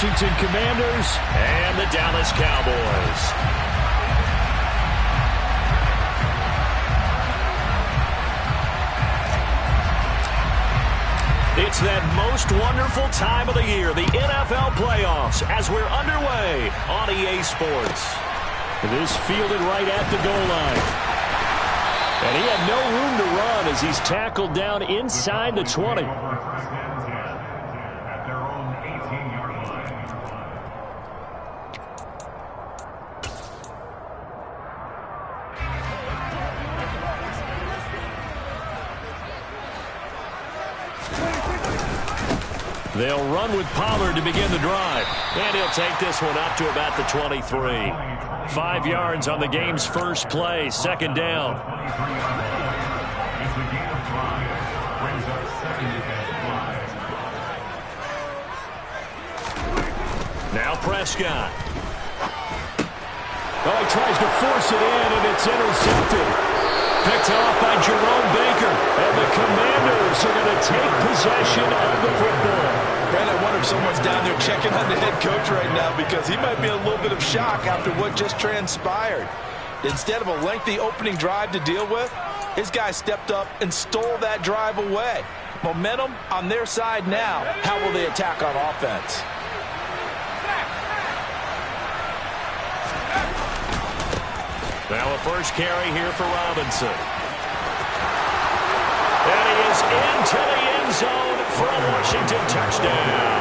Washington Commanders and the Dallas Cowboys. It's that most wonderful time of the year, the NFL playoffs, as we're underway on EA Sports. This fielded right at the goal line. And he had no room to run as he's tackled down inside the 20. They'll run with Pollard to begin the drive. And he'll take this one up to about the 23. 5 yards on the game's first play, second down. Now Prescott. Oh, he tries to force it in, and it's intercepted. Picked off by Jerome Baker. And the Commanders are going to take possession of the football. Man, I wonder if someone's down there checking on the head coach right now, because he might be in a little bit of shock after what just transpired. Instead of a lengthy opening drive to deal with, his guy stepped up and stole that drive away. Momentum on their side now. How will they attack on offense? Now a first carry here for Robinson. And he is into the end zone for a Washington touchdown.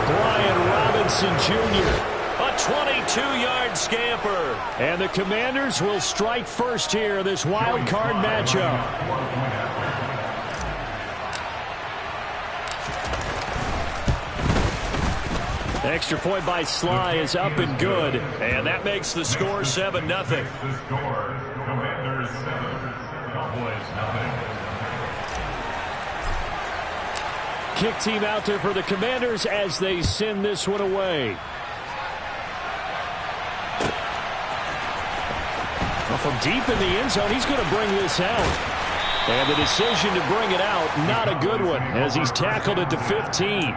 Brian Robinson Jr., a 22-yard scamper. And the Commanders will strike first here, this wild card matchup. Extra point by Sly is up and good. And that makes the score 7-0. Kick team out there for the Commanders as they send this one away. Well, from deep in the end zone, he's going to bring this out. And the decision to bring it out, not a good one, as he's tackled at the 15.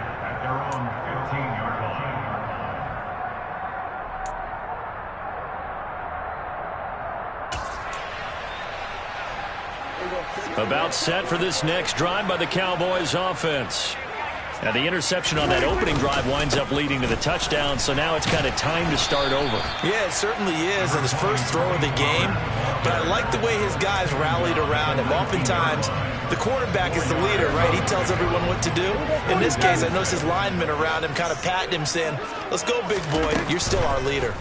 About set for this next drive by the Cowboys offense. And the interception on that opening drive winds up leading to the touchdown, so now it's kind of time to start over. Yeah, it certainly is in his first throw of the game. But I like the way his guys rallied around him. Oftentimes, the quarterback is the leader, right? He tells everyone what to do. In this case, I noticed his linemen around him kind of patting him, saying, "Let's go, big boy. You're still our leader."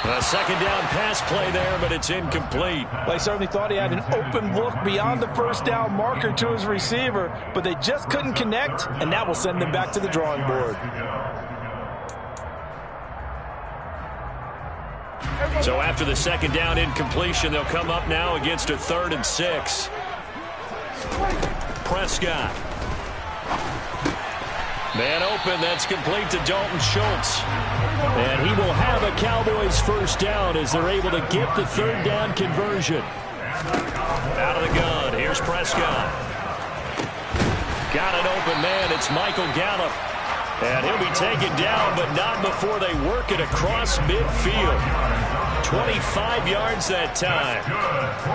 A second down pass play there, but it's incomplete. Well, he certainly thought he had an open look beyond the first down marker to his receiver, but they just couldn't connect, and that will send them back to the drawing board. So after the second down incompletion, they'll come up now against a 3rd and 6. Prescott. Man open, that's complete to Dalton Schultz. And he will have a Cowboys first down as they're able to get the 3rd down conversion. Out of the gun, here's Prescott. Got an open man, it's Michael Gallup. And he'll be taken down, but not before they work it across midfield. 25 yards that time.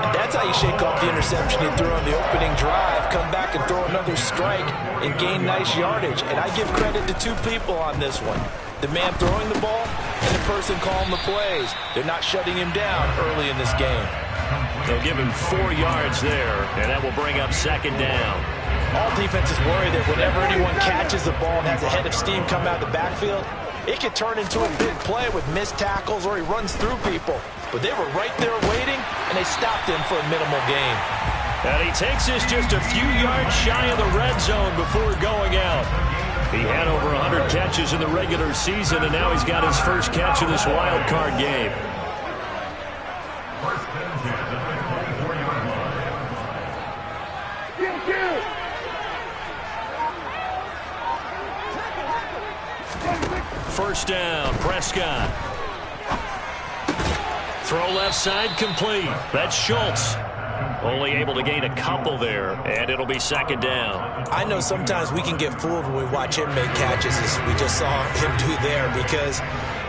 And that's how you shake off the interception you threw on the opening drive. Come back and throw another strike and gain nice yardage. And I give credit to two people on this one. The man throwing the ball and the person calling the plays. They're not shutting him down early in this game. They'll give him 4 yards there, and that will bring up second down. All defenses worry that whenever anyone catches the ball and has a head of steam come out of the backfield, it could turn into a big play with missed tackles or he runs through people. But they were right there waiting, and they stopped him for a minimal gain. And he takes this just a few yards shy of the red zone before going out. He had over 100 catches in the regular season, and now he's got his first catch of this wild card game. First down, Prescott. Throw left side complete. That's Schultz. Only able to gain a couple there, and it'll be second down. I know sometimes we can get fooled when we watch him make catches, as we just saw him do there, because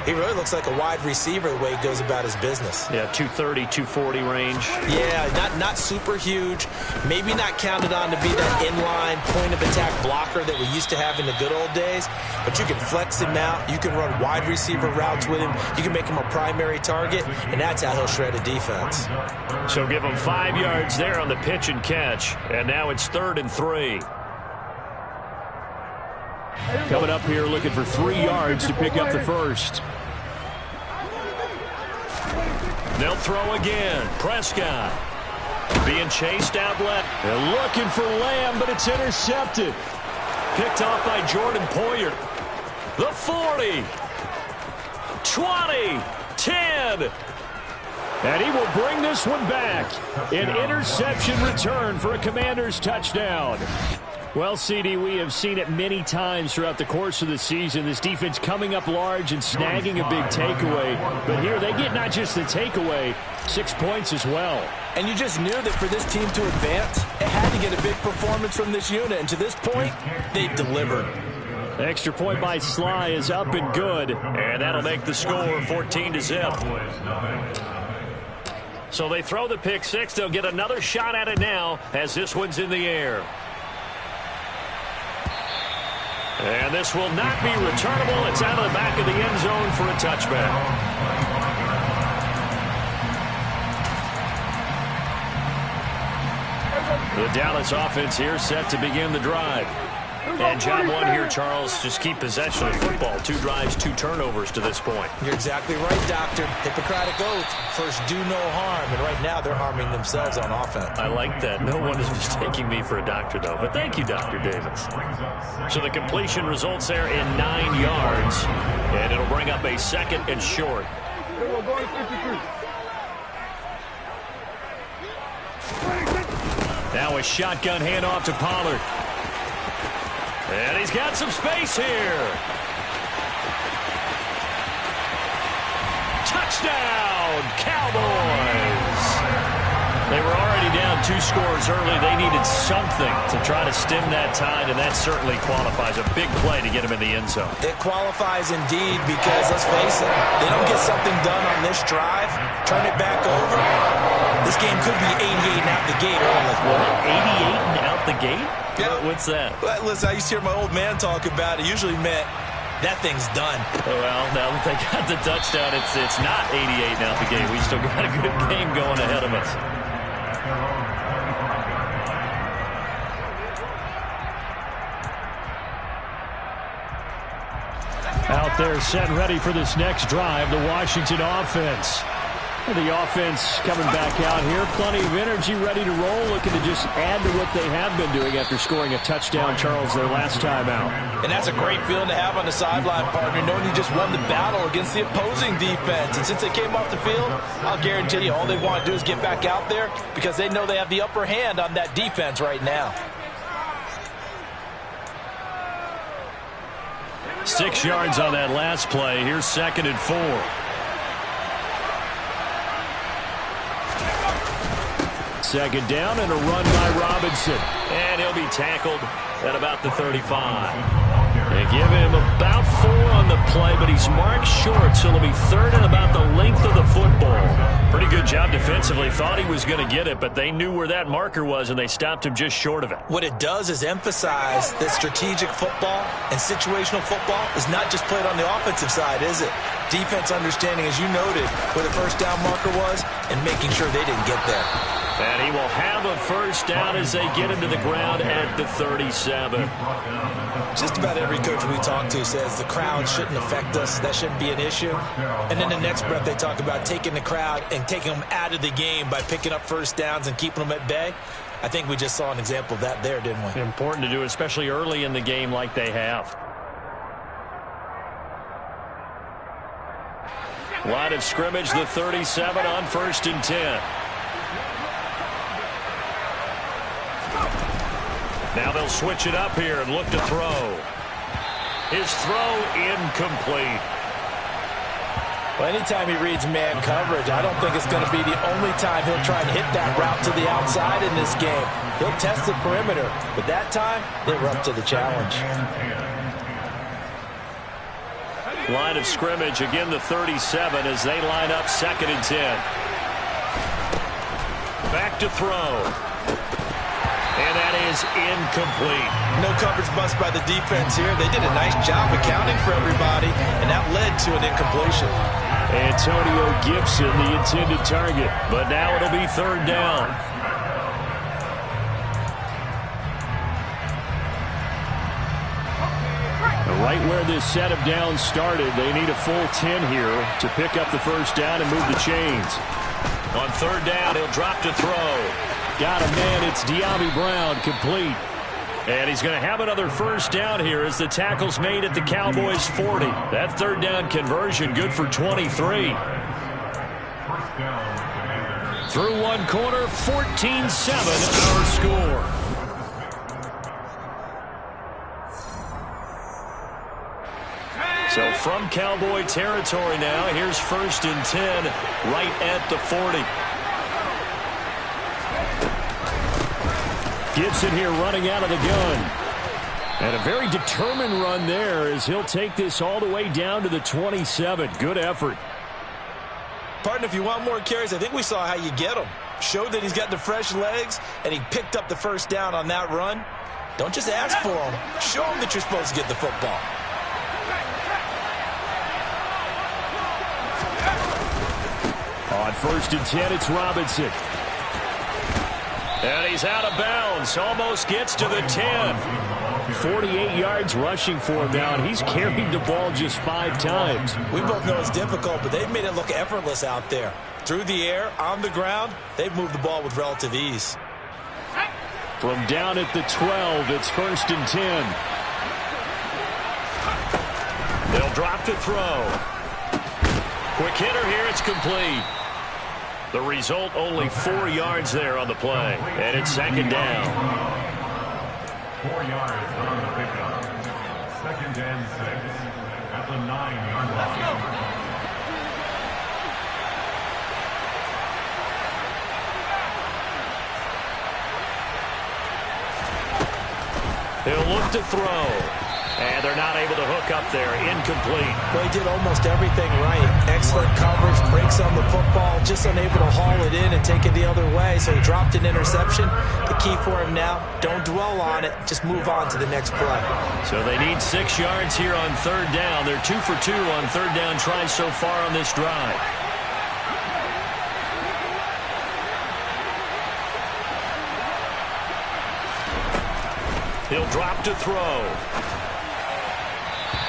he really looks like a wide receiver the way he goes about his business. Yeah, 230, 240 range. Yeah, not super huge. Maybe not counted on to be that inline point-of-attack blocker that we used to have in the good old days. But you can flex him out. You can run wide receiver routes with him. You can make him a primary target, and that's how he'll shred a defense. So give him 5 yards there on the pitch and catch. And now it's 3rd and 3. Coming up here looking for 3 yards to pick up the first. They'll throw again. Prescott being chased out left. They're looking for Lamb, but it's intercepted. Picked off by Jordan Poyer. The 40. 20. 10. And he will bring this one back. An interception return for a Commanders touchdown. Well, CD, we have seen it many times throughout the course of the season. This defense coming up large and snagging a big takeaway. But here they get not just the takeaway, 6 points as well. And you just knew that for this team to advance, it had to get a big performance from this unit. And to this point, they've delivered. The extra point by Sly is up and good. And that'll make the score 14-0. So they throw the pick six. They'll get another shot at it now as this one's in the air. And this will not be returnable. It's out of the back of the end zone for a touchback. The Dallas offense here set to begin the drive. And job one here, Charles, just keep possession of the football. 2 drives, 2 turnovers to this point. You're exactly right, Doctor. Hippocratic oath. First, do no harm. And right now, they're harming themselves on offense. I like that. No one is mistaking me for a doctor, though. But thank you, Dr. Davis. So the completion results there in 9 yards. And it'll bring up a 2nd and short. Now a shotgun handoff to Pollard. And he's got some space here. Touchdown, Cowboys. They were already down 2 scores early. They needed something to try to stem that tide, and that certainly qualifies. A big play to get him in the end zone. It qualifies indeed because, let's face it, they don't get something done on this drive, turn it back over. This game could be 88 and out the gate early. What? 88 and out the gate? Yeah. What's that? Well, listen, I used to hear my old man talk about it. Usually meant that thing's done. Well, now that they got the touchdown, it's not 88 and out the gate. We still got a good game going ahead of us. Out there set and ready for this next drive, the Washington offense. The offense coming back out here. Plenty of energy, ready to roll, looking to just add to what they have been doing after scoring a touchdown, Charles, their last time out. And that's a great feeling to have on the sideline, partner, knowing you just won the battle against the opposing defense. And since they came off the field, I'll guarantee you all they want to do is get back out there because they know they have the upper hand on that defense right now. 6 yards on that last play. Here's 2nd and 4. Second down and a run by Robinson. And he'll be tackled at about the 35. They give him about 4 on the play, but he's marked short, so it'll be 3rd and about the length of the football. Pretty good job defensively. Thought he was going to get it, but they knew where that marker was, and they stopped him just short of it. What it does is emphasize that strategic football and situational football is not just played on the offensive side, is it? Defense understanding, as you noted, where the first down marker was and making sure they didn't get there. And he will have a first down as they get him to the ground at the 37. Just about every coach we talk to says the crowd shouldn't affect us. That shouldn't be an issue. And then the next breath they talk about taking the crowd and taking them out of the game by picking up first downs and keeping them at bay. I think we just saw an example of that there, didn't we? Important to do, especially early in the game like they have. Line of scrimmage, the 37 on 1st and 10. Now they'll switch it up here and look to throw. His throw incomplete. Well, anytime he reads man coverage, I don't think it's going to be the only time he'll try and hit that route to the outside in this game. He'll test the perimeter, but that time, they were up to the challenge. Line of scrimmage, again the 37 as they line up 2nd and 10. Back to throw. And that is incomplete. No coverage bust by the defense here. They did a nice job accounting for everybody, and that led to an incompletion. Antonio Gibson, the intended target. But now it'll be 3rd down. Right where this set of downs started, they need a full 10 here to pick up the 1st down and move the chains. On 3rd down, he'll drop to throw. Got a man, it's De'Ami Brown, complete. And he's going to have another 1st down here as the tackle's made at the Cowboys' 40. That 3rd down conversion good for 23. Through one quarter, 14-7 our score. So from Cowboy territory now, here's 1st and 10 right at the 40. Gibson here running out of the gun. And a very determined run there as he'll take this all the way down to the 27. Good effort. Partner, if you want more carries, I think we saw how you get them. Showed that he's got the fresh legs, and he picked up the 1st down on that run. Don't just ask for them. Show them that you're supposed to get the football. On 1st and 10, it's Robinson. And he's out of bounds. Almost gets to the 10. 48 yards rushing for him now, and he's carried the ball just 5 times. We both know it's difficult, but they've made it look effortless out there. Through the air, on the ground, they've moved the ball with relative ease. From down at the 12, it's 1st and 10. They'll drop to throw. Quick hitter here, it's complete. The result, only 4 yards there on the play. And it's 2nd down. 4 yards on the pickup. 2nd and 6 at the 9-yard line. He'll look to throw. And they're not able to hook up there. Incomplete. Well, he did almost everything right. Excellent coverage, breaks on the football, just unable to haul it in and take it the other way, so he dropped an interception. The key for him now, don't dwell on it, just move on to the next play. So they need 6 yards here on 3rd down. They're 2 for 2 on 3rd down tries so far on this drive. He'll drop to throw.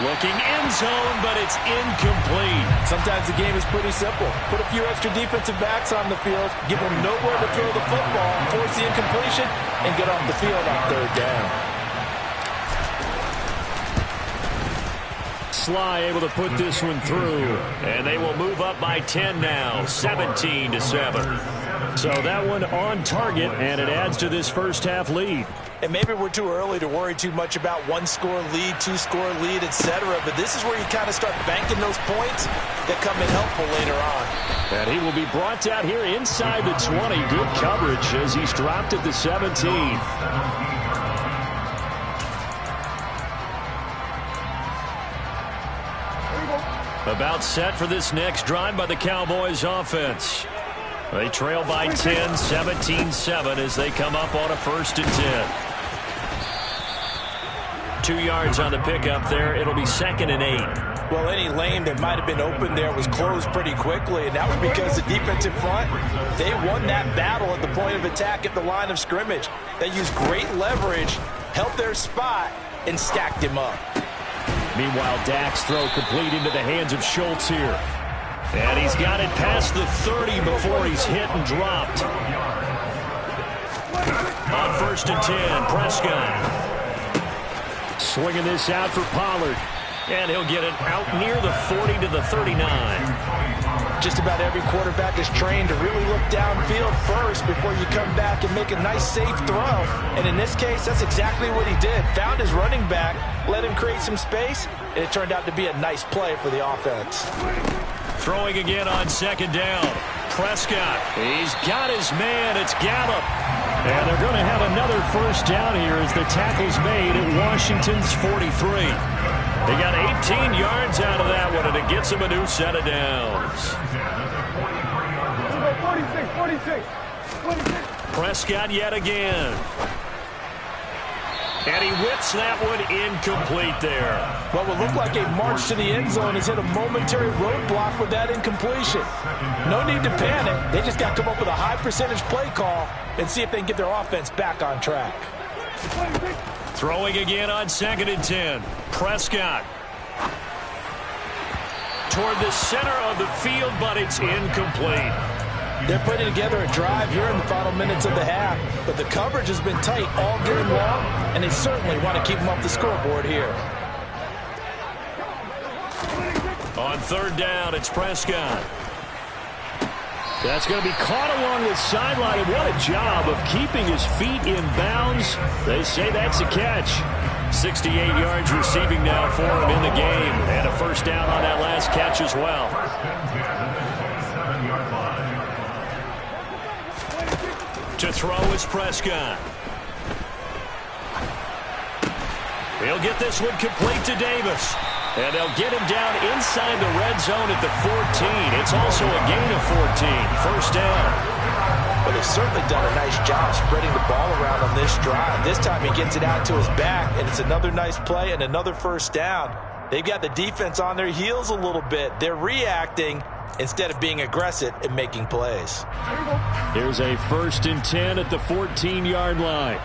Looking end zone, but it's incomplete. Sometimes the game is pretty simple. Put a few extra defensive backs on the field, give them nowhere to throw the football, force the incompletion, and get off the field on 3rd down. Sly able to put this one through, and they will move up by 10 now, 17-7. So that one on target, and it adds to this 1st half lead. And maybe we're too early to worry too much about 1-score lead, 2-score lead, etc. But this is where you kind of start banking those points that come in helpful later on. And he will be brought down here inside the 20. Good coverage as he's dropped at the 17. About set for this next drive by the Cowboys offense. They trail by 10, 17-7 as they come up on a 1st and 10. 2 yards on the pickup there. It'll be 2nd and 8. Well, any lane that might have been open there was closed pretty quickly, and that was because the defensive front, they won that battle at the point of attack at the line of scrimmage. They used great leverage, held their spot, and stacked him up. Meanwhile, Dak's throw complete into the hands of Schultz here. And he's got it past the 30 before he's hit and dropped. On 1st and 10, Prescott. Swinging this out for Pollard. And he'll get it out near the 40 to the 39. Just about every quarterback is trained to really look downfield first before you come back and make a nice, safe throw. And in this case, that's exactly what he did. Found his running back, let him create some space, and it turned out to be a nice play for the offense. Throwing again on second down. Prescott, he's got his man. It's Gallup. And they're going to have another first down here as the tackle's made at Washington's 43. They got 18 yards out of that one, and it gets them a new set of downs. 46. Prescott yet again. And he whips that one incomplete there. What would look like a march to the end zone has hit a momentary roadblock with that incompletion. No need to panic. They just got to come up with a high percentage play call and see if they can get their offense back on track. Throwing again on 2nd and 10. Prescott. Toward the center of the field, but it's incomplete. They're putting together a drive here in the final minutes of the half, but the coverage has been tight all game long, and they certainly want to keep them off the scoreboard here. On 3rd down, it's Prescott. That's going to be caught along the sideline, and what a job of keeping his feet in bounds. They say that's a catch. 68 yards receiving now for him in the game, and a first down on that last catch as well. To throw is Prescott. He'll get this one complete to Davis. And they'll get him down inside the red zone at the 14. It's also a gain of 14. First down. Well, they've certainly done a nice job spreading the ball around on this drive. This time he gets it out to his back, and it's another nice play and another first down. They've got the defense on their heels a little bit. They're reacting instead of being aggressive and making plays. Here's a 1st and 10 at the 14-yard line.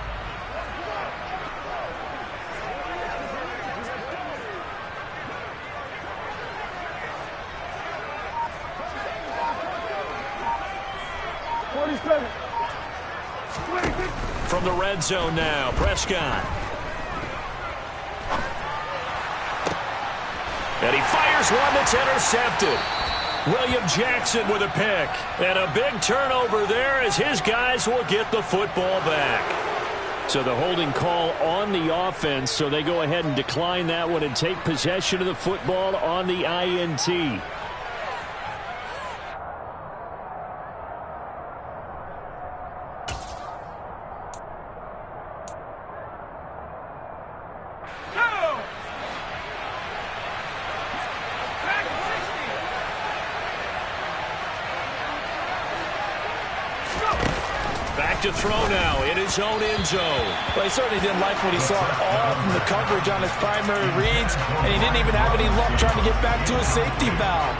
From the red zone now, Prescott. And he fires one that's intercepted. William Jackson with a pick. And a big turnover there as his guys will get the football back. So the holding call on the offense, so they go ahead and decline that one and take possession of the football on the INT. To throw now in his own end zone. Well, he certainly didn't like what he saw all from the coverage on his primary reads, and he didn't even have any luck trying to get back to his safety valve.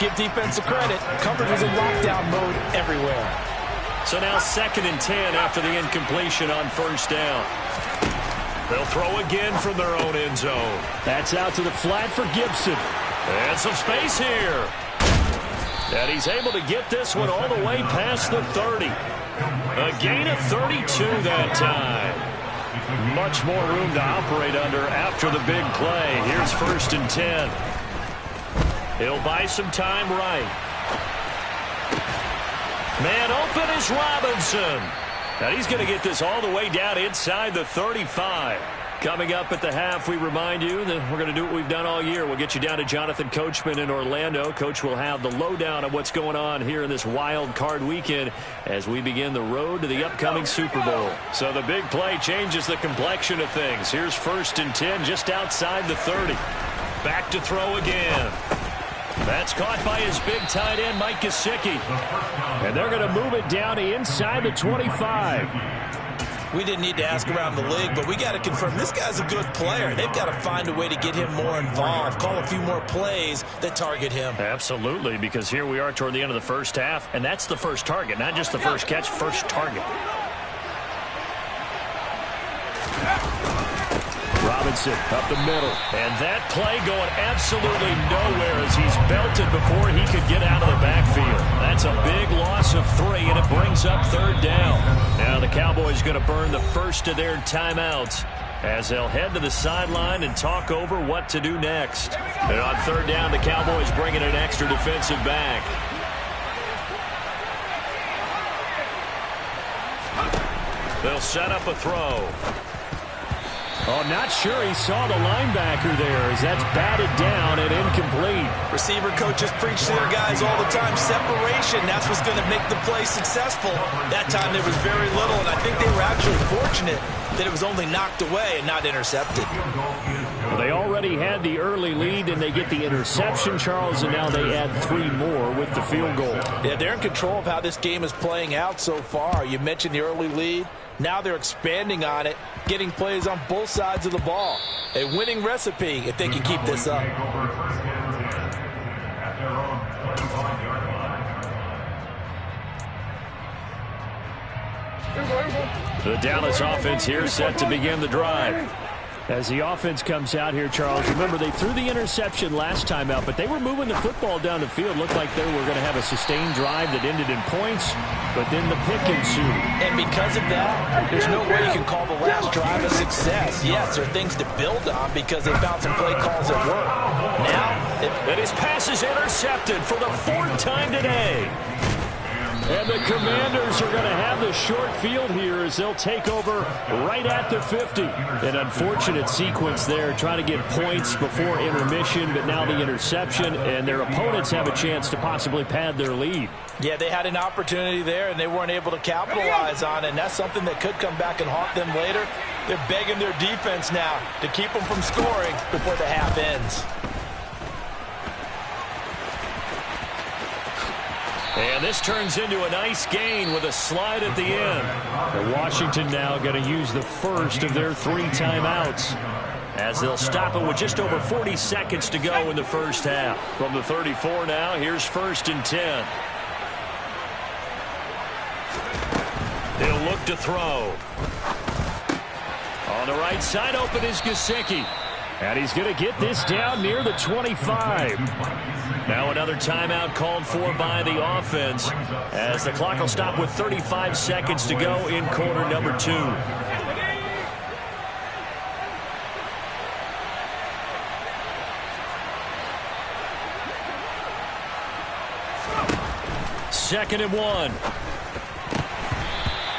Give defense a credit. Coverage was in lockdown mode everywhere. So now 2nd and 10 after the incompletion on first down. They'll throw again from their own end zone. That's out to the flat for Gibson. And some space here. And he's able to get this one all the way past the 30. A gain of 32 that time. Much more room to operate under after the big play. Here's 1st and 10. He'll buy some time right. Man open is Robinson. And he's going to get this all the way down inside the 35. Coming up at the half, we remind you that we're going to do what we've done all year. We'll get you down to Jonathan Coachman in Orlando. Coach will have the lowdown of what's going on here in this wild card weekend as we begin the road to the upcoming Super Bowl. So the big play changes the complexion of things. Here's 1st and 10 just outside the 30. Back to throw again. That's caught by his big tight end, Mike Gesicki. And they're going to move it down inside the 25. We didn't need to ask around the league, but we got to confirm this guy's a good player. They've got to find a way to get him more involved, call a few more plays that target him. Absolutely, because here we are toward the end of the first half, and that's the first target, not just the first catch, first target. Robinson up the middle. And that play going absolutely nowhere as he's belted before he could get out of the backfield. That's a big loss of 3, and it brings up 3rd down. Now the Cowboys going to burn the first of their timeouts as they'll head to the sideline and talk over what to do next. And on third down, the Cowboys bring in an extra defensive back. They'll set up a throw. Oh, not sure he saw the linebacker there as that's batted down and incomplete. Receiver coaches preach to their guys all the time. Separation, that's what's going to make the play successful. That time there was very little, and I think they were actually fortunate that it was only knocked away and not intercepted. Well, they already had the early lead, and they get the interception, Charles, and now they add 3 more with the field goal. Yeah, they're in control of how this game is playing out so far. You mentioned the early lead. Now they're expanding on it, getting plays on both sides of the ball. A winning recipe if they can keep this up. The Dallas offense here set to begin the drive. As the offense comes out here, Charles, remember they threw the interception last time out, but they were moving the football down the field. Looked like they were going to have a sustained drive that ended in points, but then the pick ensued. And because of that, there's no way you can call the last drive a success. Yes, there are things to build on because they found some play calls that work. Now, and his pass is intercepted for the 4th time today. And the Commanders are going to have the short field here as they'll take over right at the 50. An unfortunate sequence there, trying to get points before intermission, but now the interception, and their opponents have a chance to possibly pad their lead. Yeah, they had an opportunity there, and they weren't able to capitalize on it, and that's something that could come back and haunt them later. They're begging their defense now to keep them from scoring before the half ends. And this turns into a nice gain with a slide at the end. And Washington now going to use the first of their 3 timeouts as they'll stop it with just over 40 seconds to go in the first half. From the 34 now, here's 1st and 10. He'll look to throw. On the right side, open is Gesicki. And he's going to get this down near the 25. Now another timeout called for by the offense as the clock will stop with 35 seconds to go in quarter number 2. Second and 1.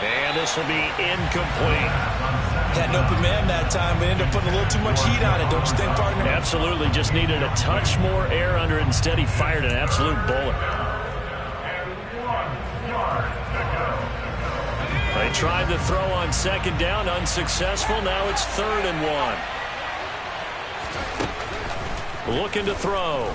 And this will be incomplete. Had an open man that time, but ended up putting a little too much heat on it, don't you think, partner? Absolutely. Just needed a touch more air under it. Instead, he fired an absolute bullet. They tried to throw on 2nd down, unsuccessful. Now it's 3rd and 1. Looking to throw.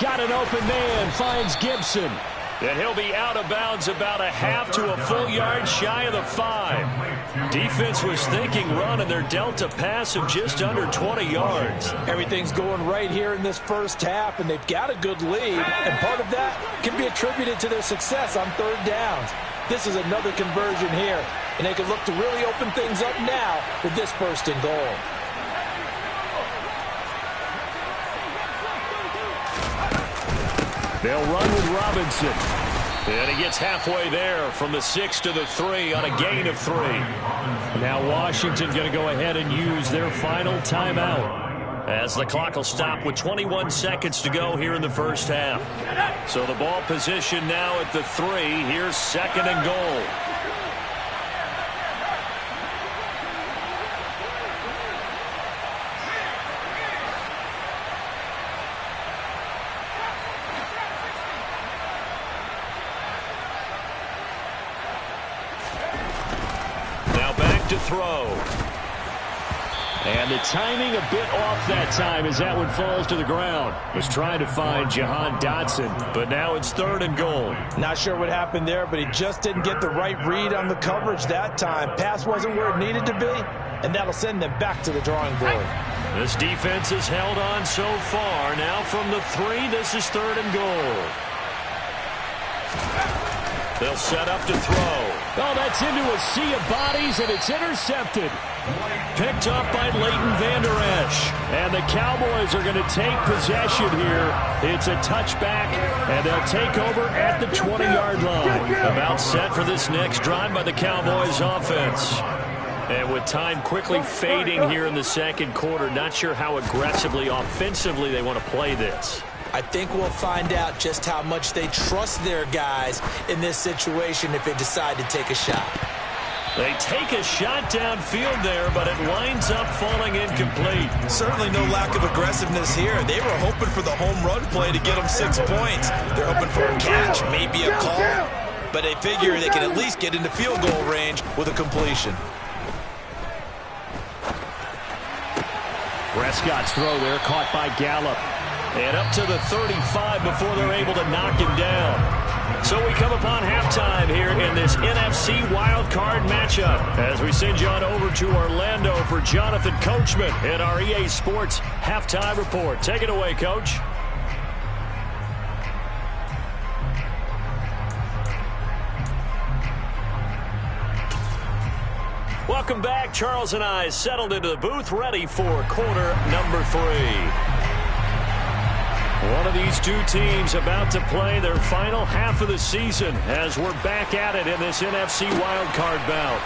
Got an open man, finds Gibson. And he'll be out of bounds about a half to a full yard shy of the 5. Defense was thinking run, and they're dealt a pass of just under 20 yards. Everything's going right here in this first half, and they've got a good lead. And part of that can be attributed to their success on 3rd downs. This is another conversion here, and they can look to really open things up now with this 1st and goal. They'll run with Robinson. And he gets halfway there from the 6 to the 3 on a gain of 3. Now Washington going to go ahead and use their final timeout as the clock will stop with 21 seconds to go here in the first half. So the ball position now at the 3. Here's 2nd and goal. To throw. And the timing a bit off that time as that one falls to the ground. Was trying to find Jahan Dotson, but now it's 3rd and goal. Not sure what happened there, but he just didn't get the right read on the coverage that time. Pass wasn't where it needed to be, and that'll send them back to the drawing board. This defense has held on so far. Now from the 3, this is 3rd and goal. They'll set up to throw. Oh, that's into a sea of bodies, and it's intercepted. Picked up by Leighton Vander Esch. And the Cowboys are going to take possession here. It's a touchback, and they'll take over at the 20-yard line. About set for this next drive by the Cowboys offense. And with time quickly fading here in the second quarter, not sure how aggressively, offensively they want to play this. I think we'll find out just how much they trust their guys in this situation if they decide to take a shot. They take a shot downfield there, but it winds up falling incomplete. Certainly no lack of aggressiveness here. They were hoping for the home run play to get them 6 points. They're hoping for a catch, maybe a call, but they figure they can at least get into field goal range with a completion. Prescott's throw there caught by Gallup. And up to the 35 before they're able to knock him down. So we come upon halftime here in this NFC wildcard matchup as we send you on over to Orlando for Jonathan Coachman in our EA Sports Halftime Report. Take it away, Coach. Welcome back. Charles and I settled into the booth, ready for quarter number 3. One of these two teams about to play their final half of the season as we're back at it in this NFC wildcard bout.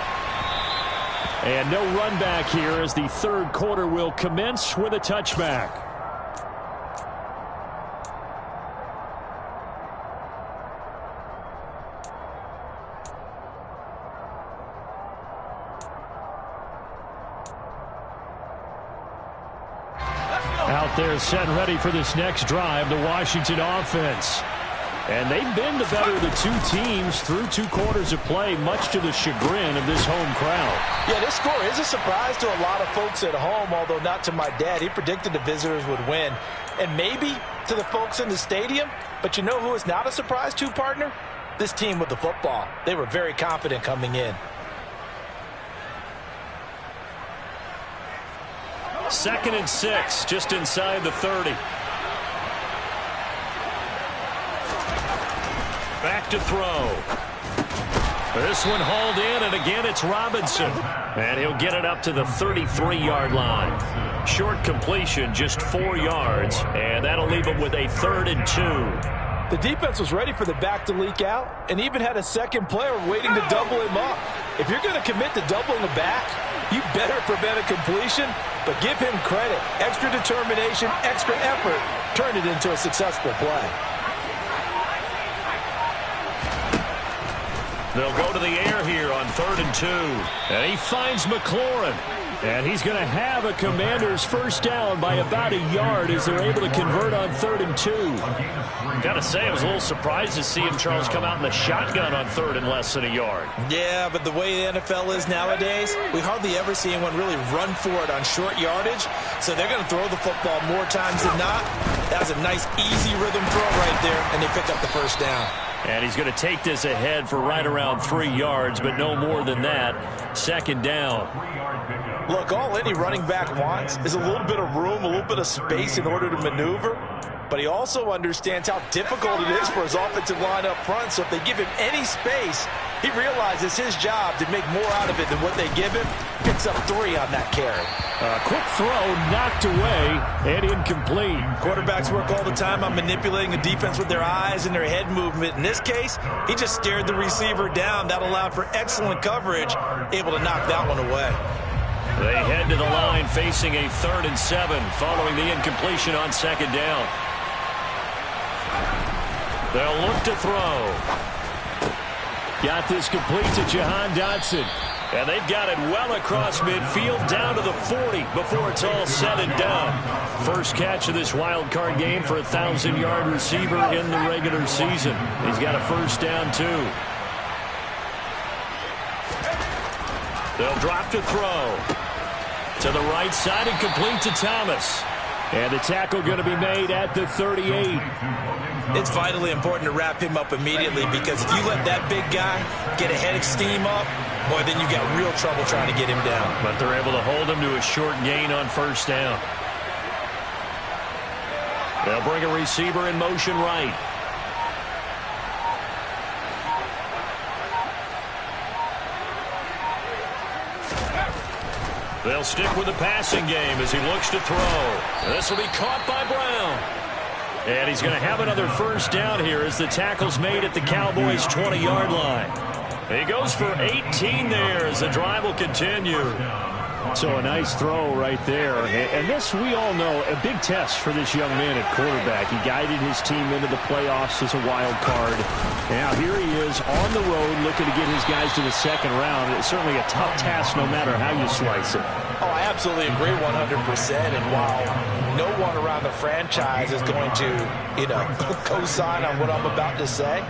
And no run back here as the third quarter will commence with a touchback. Out there set and ready for this next drive, the Washington offense. And they've been the better of the two teams through 2 quarters of play, much to the chagrin of this home crowd. Yeah, this score is a surprise to a lot of folks at home, although not to my dad. He predicted the visitors would win. And maybe to the folks in the stadium. But you know who is not a surprise to, partner? This team with the football. They were very confident coming in. 2nd and 6, just inside the 30. Back to throw. This one hauled in, and again it's Robinson. And he'll get it up to the 33-yard line. Short completion, just 4 yards, and that'll leave him with a 3rd and 2. The defense was ready for the back to leak out and even had a second player waiting to double him up. If you're going to commit to doubling the back, you better prevent a completion, but give him credit. Extra determination, extra effort turned it into a successful play. They'll go to the air here on 3rd and 2. And he finds McLaurin. And he's going to have a Commanders first down by about a yard as they're able to convert on 3rd and 2. Got to say, I was a little surprised to see him, Charles, come out in the shotgun on 3rd and less than a yard. Yeah, but the way the NFL is nowadays, we hardly ever see anyone really run for it on short yardage. So they're going to throw the football more times than not. That was a nice, easy rhythm throw right there, and they pick up the first down. And he's going to take this ahead for right around 3 yards, but no more than that. 2nd down. Look, all any running back wants is a little bit of room, a little bit of space in order to maneuver. But he also understands how difficult it is for his offensive line up front. So if they give him any space, he realizes his job to make more out of it than what they give him. Picks up 3 on that carry. Quick throw knocked away and incomplete. Quarterbacks work all the time on manipulating the defense with their eyes and their head movement. In this case, he just stared the receiver down. That allowed for excellent coverage, able to knock that one away. They head to the line facing a 3rd and 7 following the incompletion on 2nd down. They'll look to throw. Got this complete to Jahan Dotson. And they've got it well across midfield down to the 40 before it's all said and done. First catch of this wild card game for a 1,000-yard receiver in the regular season. He's got a first down, too. They'll drop to throw. To the right side and complete to Thomas. And the tackle going to be made at the 38. It's vitally important to wrap him up immediately because if you let that big guy get a head of steam up, boy, then you got real trouble trying to get him down. But they're able to hold him to a short gain on first down. They'll bring a receiver in motion right. They'll stick with the passing game as he looks to throw. This will be caught by Brown. And he's going to have another first down here as the tackle's made at the Cowboys' 20-yard line. He goes for 18 there as the drive will continue. So a nice throw right there. And this, we all know, a big test for this young man at quarterback. He guided his team into the playoffs as a wild card. Now here he is on the road looking to get his guys to the second round. It's certainly a tough task no matter how you slice it. Oh, I absolutely agree 100%. And while no one around the franchise is going to, co-sign on what I'm about to say,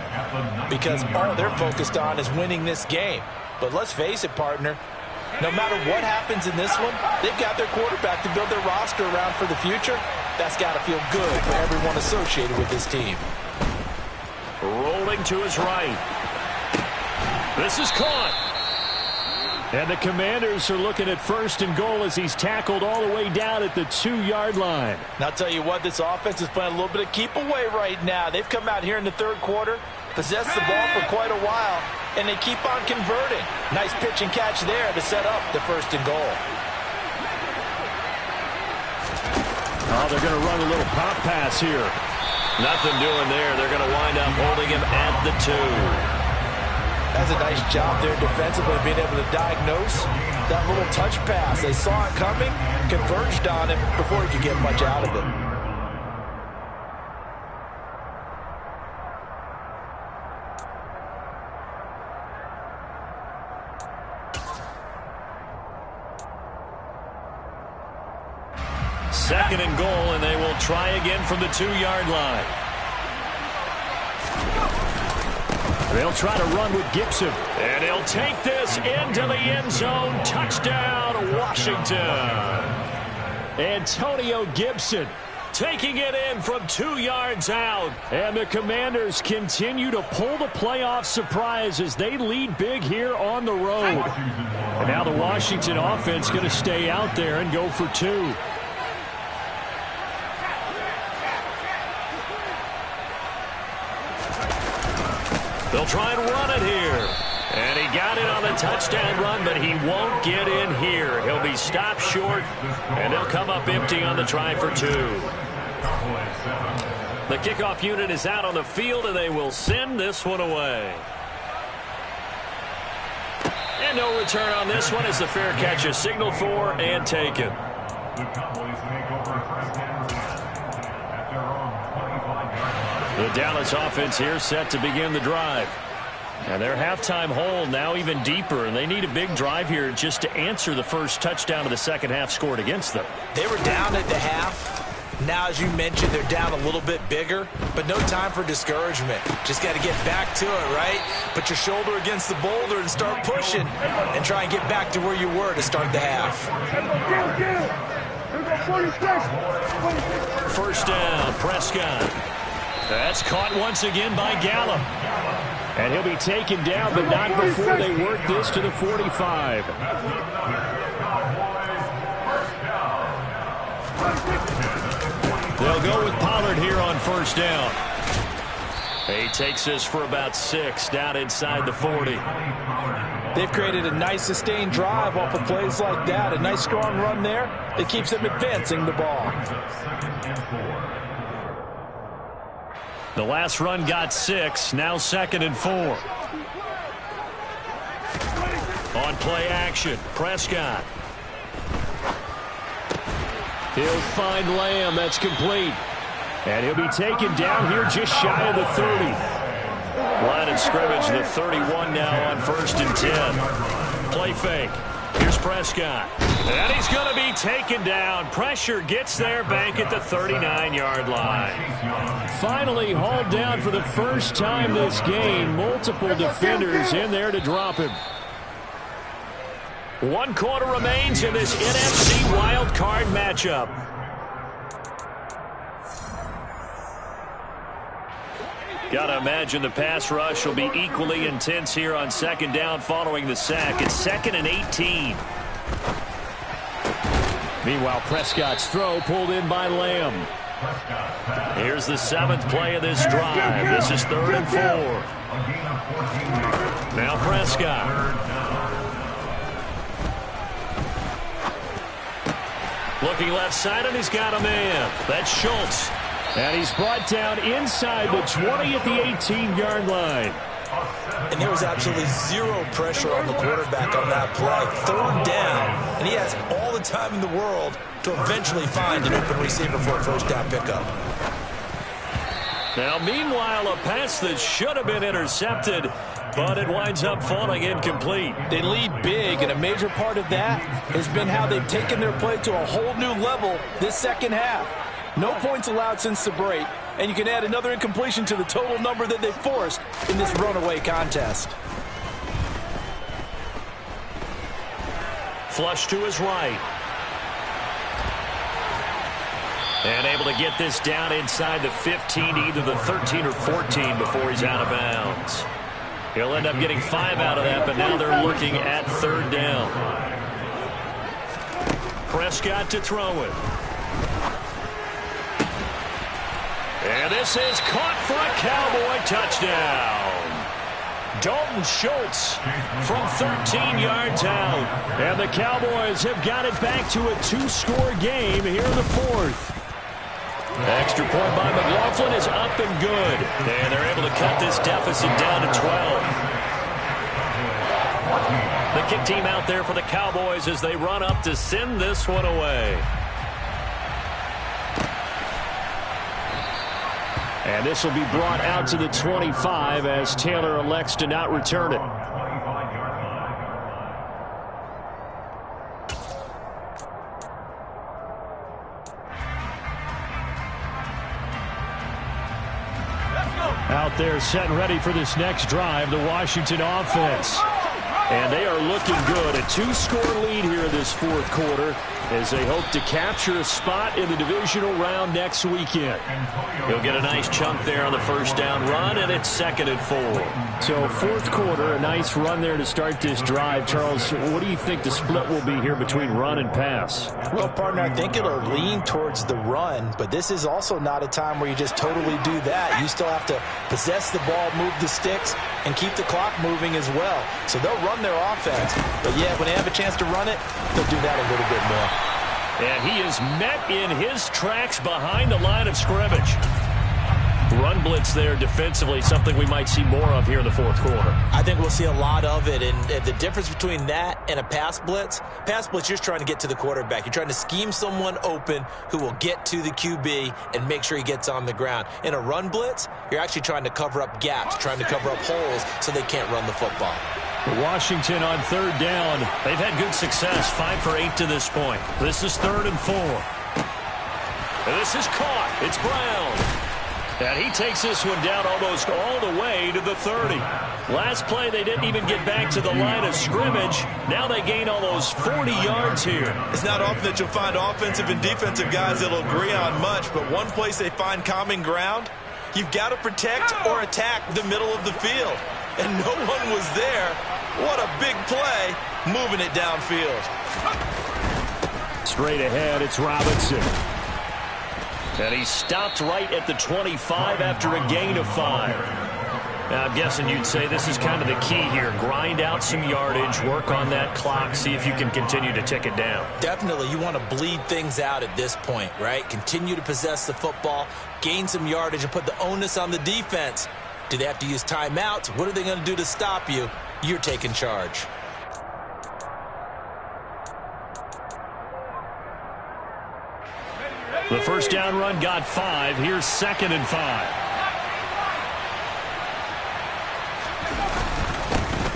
because all they're focused on is winning this game. But let's face it, partner, no matter what happens in this one, they've got their quarterback to build their roster around for the future. That's got to feel good for everyone associated with this team. Rolling to his right. This is caught. And the Commanders are looking at 1st and goal as he's tackled all the way down at the 2-yard line. And I'll tell you what, this offense is playing a little bit of keep away right now. They've come out here in the third quarter, possessed the ball for quite a while, and they keep on converting. Nice pitch and catch there to set up the 1st and goal. Oh, they're going to run a little pop pass here. Nothing doing there. They're going to wind up holding him at the 2. That's a nice job there defensively, being able to diagnose that little touch pass. They saw it coming, converged on it before he could get much out of it. Second and goal, and they will try again from the 2-yard line. They'll try to run with Gibson. And he'll take this into the end zone. Touchdown, Washington. Antonio Gibson taking it in from 2 yards out. And the Commanders continue to pull the playoff surprise as they lead big here on the road. And now the Washington offense going to stay out there and go for 2. They'll try and run it here. And he got it on the touchdown run, but he won't get in here. He'll be stopped short, and they'll come up empty on the try for 2. The kickoff unit is out on the field, and they will send this one away. And no return on this one as the fair catch is signaled for and taken. The Cowboys take over first and 10 at their own 25-yard line. The Dallas offense here set to begin the drive. And their halftime hole now even deeper, and they need a big drive here just to answer the first touchdown of the second half scored against them. They were down at the half. Now, as you mentioned, they're down a little bit bigger, but no time for discouragement. Just got to get back to it, right? Put your shoulder against the boulder and start pushing and try and get back to where you were to start the half. First down, Prescott. That's caught once again by Gallup. And he'll be taken down, but not before they work this to the 45. They'll go with Pollard here on first down. He takes this for about 6 down inside the 40. They've created a nice sustained drive off of plays like that. A nice strong run there that keeps them advancing the ball. The last run got 6, now 2nd and 4. On play action, Prescott. He'll find Lamb, that's complete. And he'll be taken down here just shy of the 30. Line of scrimmage, the 31 now on 1st and 10. Play fake. Here's Prescott. And he's going to be taken down. Pressure gets there back at the 39-yard line. Finally hauled down for the first time this game. Multiple defenders in there to drop him. 1 quarter remains in this NFC wild card matchup. Gotta imagine the pass rush will be equally intense here on 2nd down following the sack. It's 2nd and 18. Meanwhile, Prescott's throw pulled in by Lamb. Here's the 7th play of this drive. This is 3rd and 4. Now Prescott. Looking left side, and he's got a man. That's Schultz. And he's brought down inside the 20 at the 18-yard line. And there was absolutely zero pressure on the quarterback on that play. Third down, and he has all the time in the world to eventually find an open receiver for a first down pickup. Now, meanwhile, a pass that should have been intercepted, but it winds up falling incomplete. They lead big, and a major part of that has been how they've taken their play to a whole new level this second half. No points allowed since the break, and you can add another incompletion to the total number that they forced in this runaway contest. Flush to his right. And able to get this down inside the 15, either the 13 or 14 before he's out of bounds. He'll end up getting 5 out of that, but now they're looking at third down. Prescott to throw it. And this is caught for a Cowboy touchdown. Dalton Schultz from 13 yards out. And the Cowboys have got it back to a 2-score game here in the fourth. Extra point by McLaughlin is up and good. And they're able to cut this deficit down to 12. The kick team out there for the Cowboys as they run up to send this one away. And this will be brought out to the 25 as Taylor elects to not return it. Out there set and ready for this next drive, the Washington offense. And they are looking good. A 2-score lead here in this fourth quarter as they hope to capture a spot in the divisional round next weekend. He'll get a nice chunk there on the first down run, and it's 2nd and 4. So fourth quarter, a nice run there to start this drive. Charles, what do you think the split will be here between run and pass? Well, partner, I think it'll lean towards the run, but this is also not a time where you just totally do that. You still have to possess the ball, move the sticks, and keep the clock moving as well. So they'll run their offense, but yeah, when they have a chance to run it, they'll do that a little bit more. And he is met in his tracks behind the line of scrimmage. Run blitz there defensively, something we might see more of here in the fourth quarter. I think we'll see a lot of it, and the difference between that and a pass blitz, you're just trying to get to the quarterback. You're trying to scheme someone open who will get to the QB and make sure he gets on the ground. In a run blitz, you're actually trying to cover up gaps, trying to cover up holes so they can't run the football. Washington on third down. They've had good success, 5 for 8 to this point. This is 3rd and 4. And this is caught. It's Brown. And he takes this one down almost all the way to the 30. Last play, they didn't even get back to the line of scrimmage. Now they gain almost 40 yards here. It's not often that you'll find offensive and defensive guys that'll agree on much, but one place they find common ground, you've got to protect or attack the middle of the field. And no one was there. What a big play, moving it downfield. Straight ahead, it's Robinson. And he stopped right at the 25 after a gain of 5. Now, I'm guessing you'd say this is kind of the key here. Grind out some yardage, work on that clock, see if you can continue to tick it down. Definitely, you want to bleed things out at this point, right? Continue to possess the football, gain some yardage, and put the onus on the defense. Do they have to use timeouts? What are they going to do to stop you? You're taking charge. The first down run got 5. Here's 2nd and 5.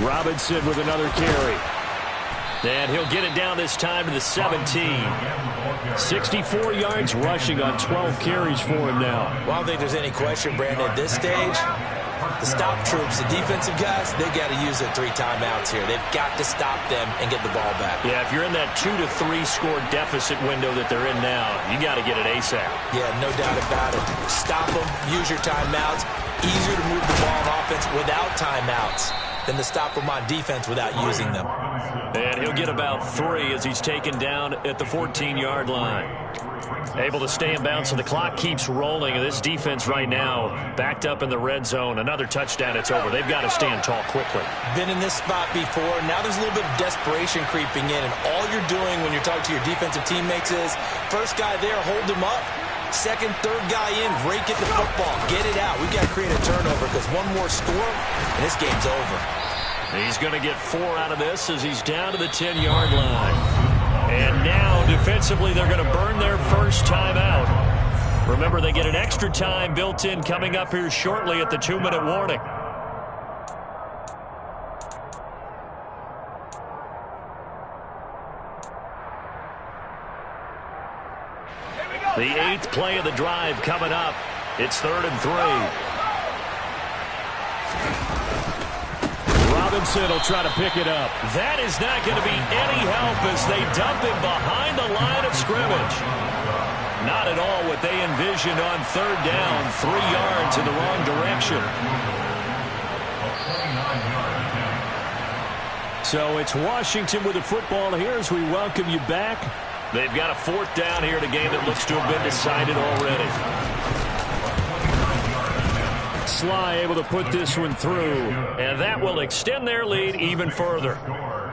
Robinson with another carry. And he'll get it down this time to the 17. 64 yards rushing on 12 carries for him now. Well, I don't think there's any question, Brandon, at this stage. The stop troops, the defensive guys, they got to use their 3 timeouts here. They've got to stop them and get the ball back. Yeah, if you're in that 2 to 3 score deficit window that they're in now, you got to get it ASAP. Yeah, no doubt about it. Stop them, use your timeouts. Easier to move the ball on offense without timeouts than to stop them on defense without using them. And he'll get about 3 as he's taken down at the 14-yard line. Able to stay in bounds, so the clock keeps rolling. And this defense right now backed up in the red zone. Another touchdown, it's over. They've got to stand tall quickly. Been in this spot before. Now there's a little bit of desperation creeping in. And all you're doing when you're talking to your defensive teammates is, first guy there, hold him up. Second, third guy in, rake at the football. Get it out. We've got to create a turnover because one more score, and this game's over. He's going to get 4 out of this as he's down to the 10-yard line. And now, defensively, they're going to burn their first timeout. Remember, they get an extra time built in coming up here shortly at the 2-minute warning. The 8th play of the drive coming up. It's 3rd and 3. Robinson will try to pick it up. That is not going to be any help as they dump him behind the line of scrimmage. Not at all what they envisioned on 3rd down. 3 yards in the wrong direction. So it's Washington with the football here as we welcome you back. They've got a 4th down here in a game that looks to have been decided already. Sly able to put this one through, and that will extend their lead even further.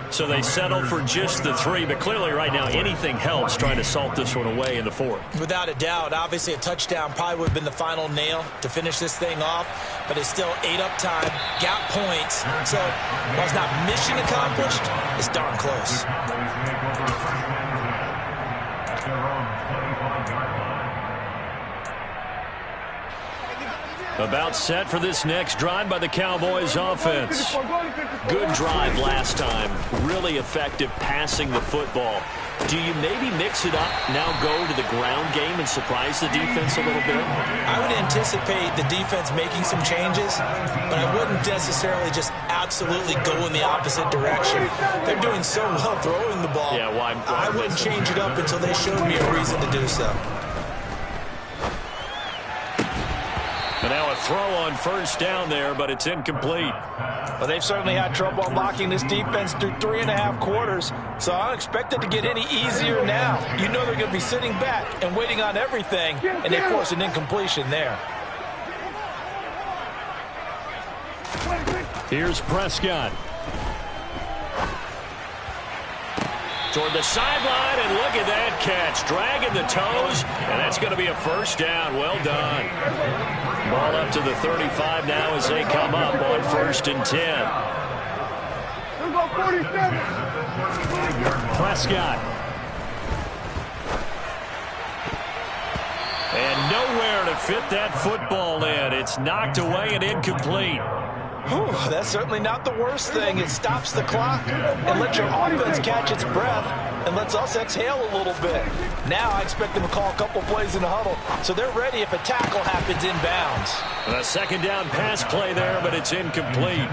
So they settle for just the 3, but clearly right now anything helps trying to salt this one away in the 4th. Without a doubt, obviously a touchdown probably would have been the final nail to finish this thing off, but it's still 8 up time, got points, so while it's not mission accomplished, it's darn close. About set for this next drive by the Cowboys offense. Good drive last time. Really effective passing the football. Do you maybe mix it up, now go to the ground game and surprise the defense a little bit? I would anticipate the defense making some changes, but I wouldn't necessarily just absolutely go in the opposite direction. They're doing so well throwing the ball. Yeah, why I wouldn't change it up until they showed me a reason to do so. And now a throw on 1st down there, but it's incomplete. Well, they've certainly had trouble unlocking this defense through 3.5 quarters, so I don't expect it to get any easier now. You know they're going to be sitting back and waiting on everything, and they force an incompletion there. Here's Prescott. Toward the sideline, and look at that catch. Dragging the toes, and that's going to be a 1st down. Well done. Ball up to the 35 now as they come up on 1st and 10. Prescott. And nowhere to fit that football in. It's knocked away and incomplete. Whew, that's certainly not the worst thing. It stops the clock and lets your offense catch its breath and lets us exhale a little bit. Now I expect them to call a couple plays in the huddle, so they're ready if a tackle happens inbounds. A 2nd down pass play there, but it's incomplete.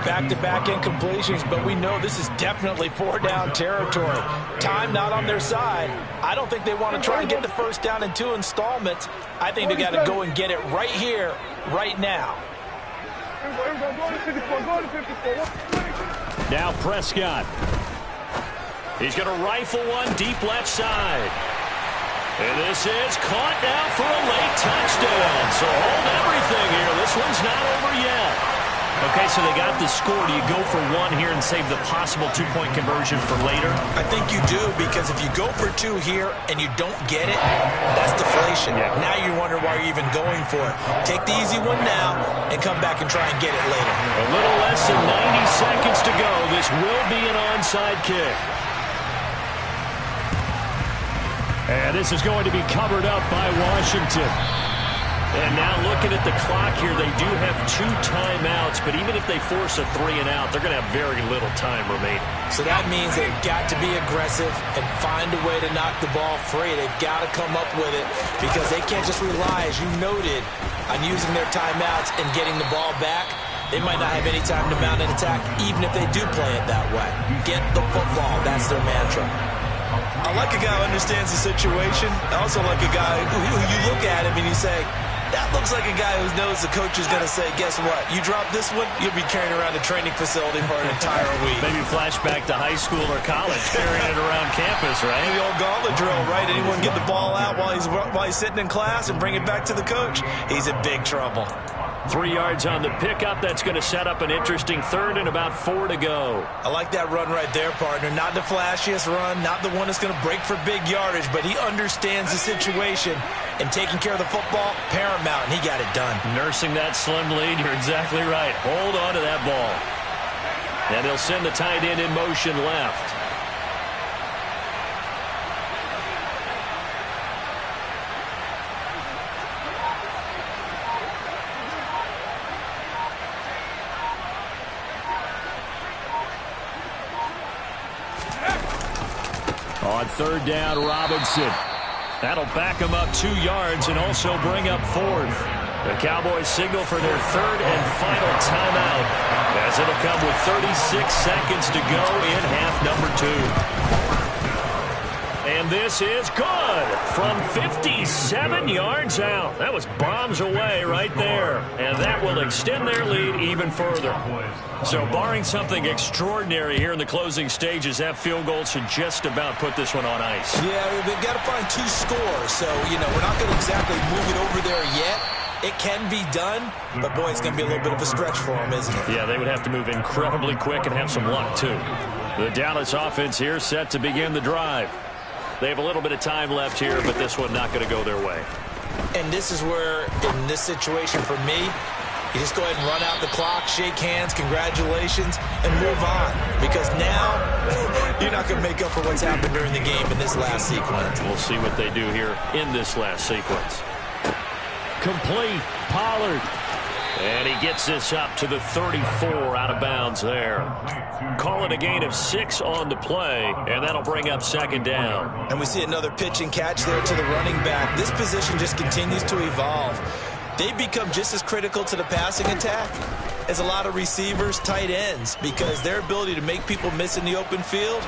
Back-to-back incompletions, but we know this is definitely 4-down territory. Time not on their side. I don't think they want to try and get the 1st down in 2 installments. I think they got to go and get it right here, right now. Now Prescott. He's going to rifle one deep left side. And this is caught now for a late touchdown. So hold everything here. This one's not over yet. Okay, so they got the score. Do you go for 1 here and save the possible 2-point conversion for later? I think you do, because if you go for 2 here and you don't get it, that's deflation. Yeah. Now you wonder why you're even going for it. Take the easy one now and come back and try and get it later. A little less than 90 seconds to go. This will be an onside kick. And this is going to be covered up by Washington. And now looking at the clock here, they do have 2 timeouts, but even if they force a 3 and out, they're going to have very little time remaining. So that means they've got to be aggressive and find a way to knock the ball free. They've got to come up with it because they can't just rely, as you noted, on using their timeouts and getting the ball back. They might not have any time to mount an attack, even if they do play it that way. Get the football. That's their mantra. I like a guy who understands the situation. I also like a guy who you look at him and you say, that looks like a guy who knows the coach is going to say, guess what? You drop this one, you'll be carrying around the training facility for an entire week. Maybe flashback to high school or college, carrying it around campus, right? The old gauntlet drill, right? Anyone get the ball out while he's sitting in class and bring it back to the coach? He's in big trouble. 3 yards on the pickup. That's going to set up an interesting third and about 4 to go. I like that run right there, partner. Not the flashiest run, not the one that's going to break for big yardage, but he understands the situation, and taking care of the football, paramount, and he got it done. Nursing that slim lead, you're exactly right. Hold on to that ball. And he'll send the tight end in motion left. On third down, Robinson. That'll back him up 2 yards and also bring up 4th. The Cowboys signal for their third and final timeout, as it'll come with 36 seconds to go in half number 2. And this is good from 57 yards out. That was bombs away right there. And that will extend their lead even further. So barring something extraordinary here in the closing stages, that field goal should just about put this one on ice. Yeah, they've got to find 2 scores. So, we're not going to exactly move it over there yet. It can be done, but, boy, it's going to be a little bit of a stretch for them, isn't it? Yeah, they would have to move incredibly quick and have some luck, too. The Dallas offense here set to begin the drive. They have a little bit of time left here, but this one not going to go their way. And this is where, in this situation for me, you just go ahead and run out the clock, shake hands, congratulations, and move on. Because now, you're not going to make up for what's happened during the game in this last sequence. We'll see what they do here in this last sequence. Complete, Pollard. And he gets this up to the 34 out of bounds there. Call it a gain of 6 on the play, and that'll bring up second down. And we see another pitch and catch there to the running back. This position just continues to evolve. They become just as critical to the passing attack as a lot of receivers, tight ends, because their ability to make people miss in the open field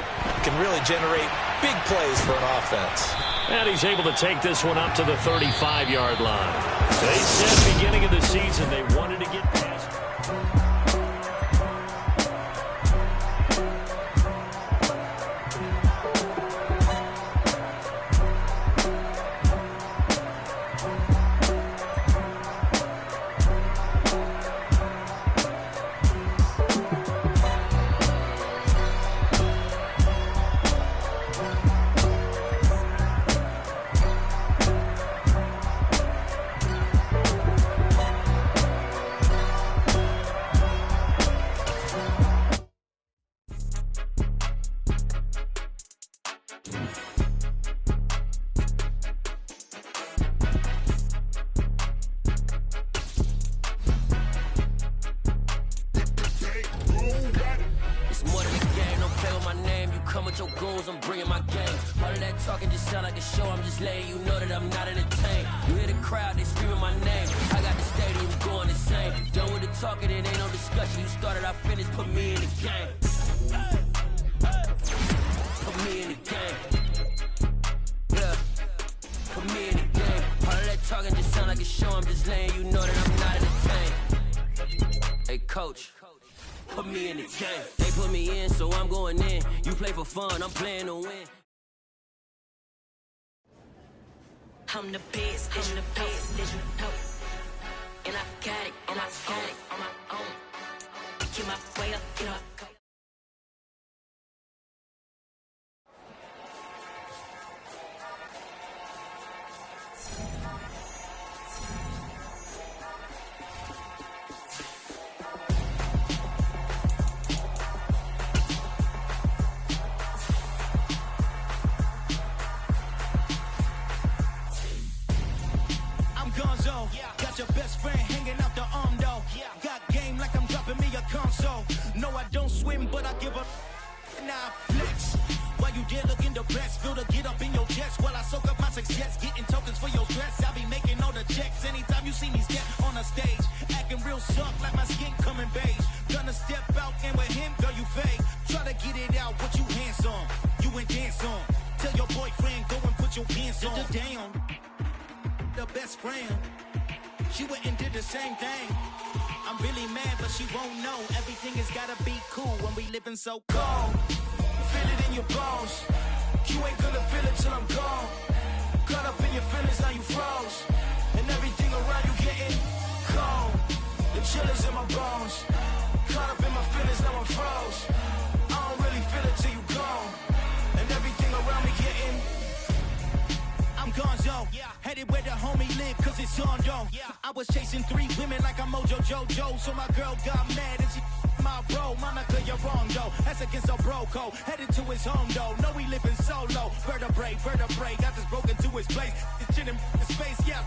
can really generate big plays for an offense. And he's able to take this one up to the 35-yard line. They said beginning of the season they wanted to get past. Put me in the game. They put me in, so I'm going in. You play for fun, I'm playing to win. I'm the best, and I got it on my own. Get my way up, get up. Got your best friend hanging out the arm though. Got game like I'm dropping me a console. No, I don't swim, but I give a now flex. While you there looking depressed, feel to get up in your chest while I soak up my success, getting tokens for your stress. I be making all the checks anytime you see me step on a stage, acting real soft like my skin coming beige. Gonna step out and with him, girl, you fake. Try to get it out, but you handsome. You ain't dance on. Tell your boyfriend go and put your pants on. Down. The best friend. She went and did the same thing. I'm really mad, but she won't know. Everything has gotta be cool when we living so cold. Feel it in your bones. You ain't gonna feel it till I'm gone. Caught up in your feelings, now you froze. And everything around you getting cold. chillers in my bones. Caught up in my feelings, now I'm froze. I don't really feel it till you gone. And everything around me getting. I'm gonzo, headed where the homie live, cause it's on though. I was chasing 3 women like I'm Mojo Jojo, so my girl got mad and she my bro. Monica, you're wrong though, that's against a bro code. Headed to his home though, no we living solo. Vertebrae, got this broken to his place. It's shit in space, yeah.